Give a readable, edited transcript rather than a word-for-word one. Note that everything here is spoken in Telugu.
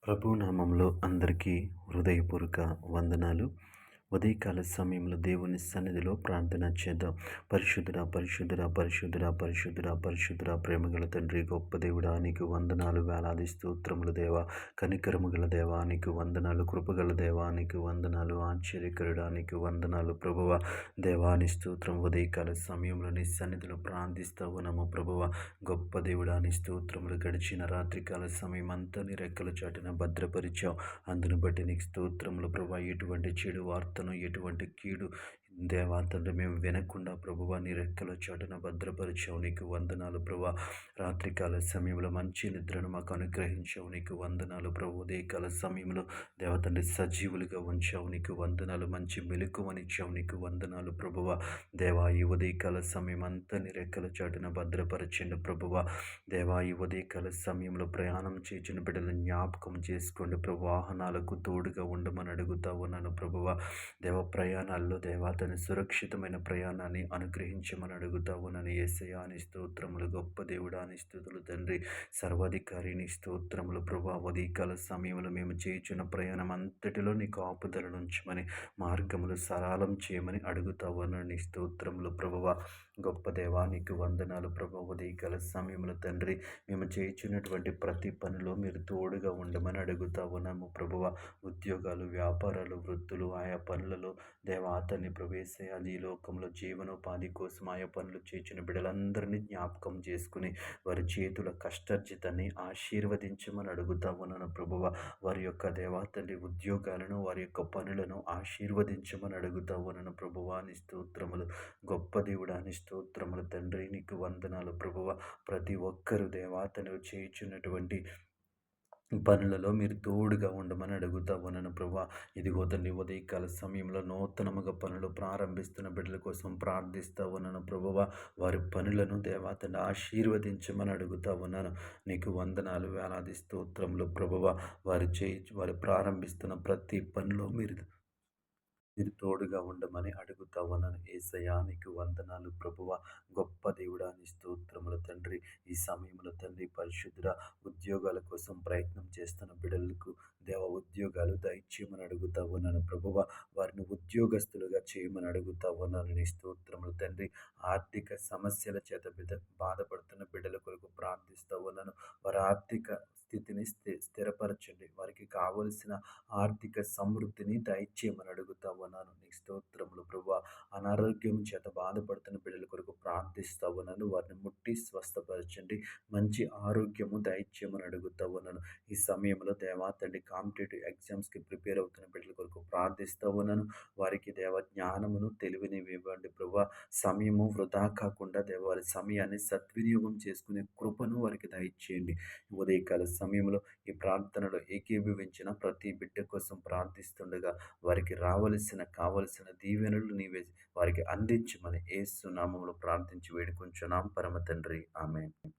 ప్రభు నామంలో అందరికీ హృదయపూర్వక వందనాలు. ఉదయకాల సమయంలో దేవుని సన్నిధిలో ప్రార్థన చేద్దాం. పరిశుద్ధుడా, పరిశుద్ధుడా, పరిశుద్ధుడా, పరిశుద్ధుడా, పరిశుద్ధుడా, ప్రేమగల తండ్రి, గొప్ప దేవుడా, నీకు వందనాలు, వేలాది స్తోత్రములు దేవా, కనికరము గల దేవా, నీకు వందనాలు, కృపగల దేవా, నీకు వందనాలు, ఆశ్చర్యకరుడా, నీకు వందనాలు ప్రభువ. దేవాని స్తోత్రం. ఉదయకాల సమయంలో నీ సన్నిధిలో ప్రార్థిస్తా ఉన్నాము ప్రభువ. గొప్ప దేవుడా, నీ స్తోత్రములు. గడిచిన రాత్రికాల సమయం అంతా నీ రెక్కల చాటున భద్రపరిచావు. అందును బట్టి నీకు స్తోత్రములు ప్రభా. ఎటువంటి చెడు వార్తను, ఎటువంటి కీడు దేవా తండ్రి మేము వినకుండా ప్రభువా నీ రెక్కల చాటున భద్రపరిచావు. నీకు వందనాలు ప్రభా. రాత్రికాల సమయంలో మంచి నిద్రను మాకు అనుగ్రహించావు. నీకు వందనాలు ప్రభు. ఉదయకాల సమయంలో దేవతండ్రి సజీవులుగా ఉంచావు. నీకు వందనాలు. మంచి మెలకువనిచ్చావు. నీకు వందనాలు ప్రభువ. దేవా ఈ ఉదయకాల సమయం అంతా నీ రెక్కల చాటున భద్రపరచండి ప్రభువ. దేవా ఈ ఉదయకాల సమయంలో ప్రయాణం చేసిన బిడ్డలను జ్ఞాపకం చేసుకోండి ప్రభు. వాహనాలకు తోడుగా ఉండమని అడుగుతా ఉన్నాను ప్రభువ. దేవ ప్రయాణాల్లో దేవా తన సురక్షితమైన ప్రయాణాన్ని అనుగ్రహించమని అడుగుతా ఉన్నాను. యేసయ్యా నీ స్తోత్రములు. గొప్ప దేవుడా నీ స్తుతులు తండ్రి. సర్వాధికారి నీ స్తోత్రములు ప్రభా. ఉదయకాల సమయంలో మేము చేయుచున్న ప్రయాణం అంతటిలో నీ కాపుదలను ఉంచమని, మార్గములు సరళం చేయమని అడుగుతా ఉన్నాను. నీ స్తోత్రములు ప్రభువ. గొప్ప దేవా నీకు వందనాలు ప్రభు. ఉదయకాల సమయంలో తండ్రి మేము చేయుచున్నటువంటి ప్రతి పనిలో మీరు తోడుగా ఉండమని అడుగుతా ఉన్నాము ప్రభువ. ఉద్యోగాలు, వ్యాపారాలు, వృత్తులు, ఆయా పనులలో దేవా అతన్ని ప్రవేశయాలు ఈ లోకంలో జీవనోపాధి కోసం ఆయా పనులు చేసిన బిడ్డలందరినీ జ్ఞాపకం చేసుకుని వారి చేతుల కష్టార్జితాన్ని ఆశీర్వదించమని అడుగుతా ఉన్నాను ప్రభువ. వారి యొక్క దేవా తండ్రి ఉద్యోగాలను, వారి యొక్క పనులను ఆశీర్వదించమని అడుగుతా ఉన్నాను ప్రభువా. నీ స్తోత్రములు. గొప్ప దేవుడా నీ స్తోత్రములు తండ్రి. నీకు వందనాలు ప్రభువ. ప్రతి ఒక్కరు దేవా తను చేయుచున్నటువంటి పనులలో మీరు తోడుగా ఉండమని అడుగుతా ఉన్నాను ప్రభా. ఇదిగో తండ్రి ఉదయకాల సమయంలో నూతనముగా పనులు ప్రారంభిస్తున్న బిడ్డల కోసం ప్రార్థిస్తా ఉన్నాను ప్రభువ. వారి పనులను దేవా తండ్రి ఆశీర్వదించమని అడుగుతా ఉన్నాను. నీకు వందనాలు, వేలాది స్తోత్రములు ప్రభువ. వారు ప్రారంభిస్తున్న ప్రతి పనిలో మీరు తోడుగా ఉండమని అడుగుతా ఉన్నాను. యేసయ్యా నీకు వందనాలు ప్రభువ. గొప్ప దేవుడా నీ స్తోత్రములు తండ్రి. ఈ సమయంలో తండ్రి పరిశుద్ధుడా, ఉద్యోగాల కోసం ప్రయత్నం చేస్తున్న బిడ్డలకు దేవ ఉద్యోగాలు దయచేయమని అడుగుతా ఉన్నాను ప్రభువ. వారిని ఉద్యోగస్తులుగా చేయమని అడుగుతా ఉన్నాను. నీ స్తోత్రములు తండ్రి. ఆర్థిక సమస్యల చేత బాధపడుతున్న బిడ్డల కొరకు ప్రార్థిస్తూ ఉన్నాను. వారి ఆర్థిక స్థితిని స్థిరపరచండి. వారికి కావలసిన ఆర్థిక సమృద్ధిని దయచేయమని అడుగుతా ఉన్నాను. నీ స్తోత్రములు ప్రభువా. అనారోగ్యం చేత బాధపడుతున్న బిడ్డల కొరకు ప్రార్థిస్తా ఉన్నాను. వారిని ముట్టి స్వస్థపరచండి. మంచి ఆరోగ్యము దయచేయమని అడుగుతా ఉన్నాను. ఈ సమయంలో దేవా తండ్రి కాంపిటేటివ్ ఎగ్జామ్స్కి ప్రిపేర్ అవుతున్న బిడ్డల కొరకు ప్రార్థిస్తూ ఉన్నాను. వారికి దేవ జ్ఞానమును, తెలివిని ఇవ్వండి ప్రభువా. సమయము వృధా కాకుండా దేవ వారి సమయాన్ని సద్వినియోగం చేసుకునే కృపను వారికి దయచేయండి. ఉదయకాల సమయంలో ఈ ప్రార్థనలో ఏకీభవించిన ప్రతి బిడ్డ కోసం ప్రార్థిస్తుండగా వారికి కావలసిన దీవెనలు నీవే వారికి అందించమని యేసు నామములో ప్రార్థించి వేడుకొంచున్నాం పరమ తండ్రి. ఆమేన్.